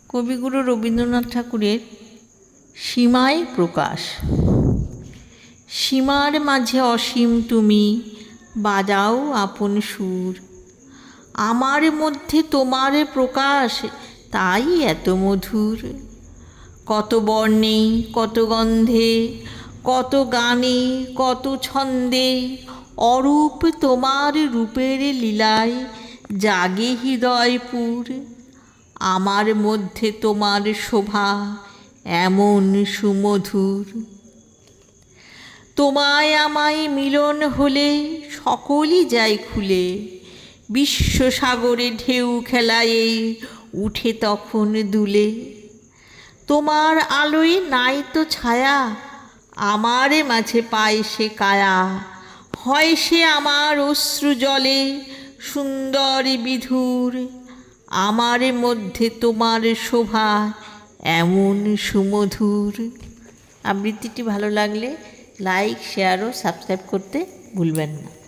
কবিগুরু রবীন্দ্রনাথ ঠাকুরের সীমায় প্রকাশ। সীমার মাঝে অসীম তুমি, বাজাও আপন সুর। আমার মধ্যে তোমার প্রকাশ, তাই এত মধুর। কত বর্ণে, কত গন্ধে, কত গানে, কত ছন্দে, অরূপ তোমার রূপের লীলায় জাগে হৃদয়পুর। আমার মধ্যে তোমার শোভা এমন সুমধুর। তোমায় আমায় মিলন হলে সকলই যায় খুলে, বিশ্বসাগরে ঢেউ খেলায় উঠে তখন দুলে। তোমার আলোয় নাই তো ছায়া, আমার মাঝে পায় সে কায়া, হয় সে আমার অশ্রু জলে সুন্দর বিধুর। আমার মধ্যে তোমার শোভা এমন সুমধুর। আবৃত্তিটি ভালো লাগলে লাইক, শেয়ার ও সাবস্ক্রাইব করতে ভুলবেন না।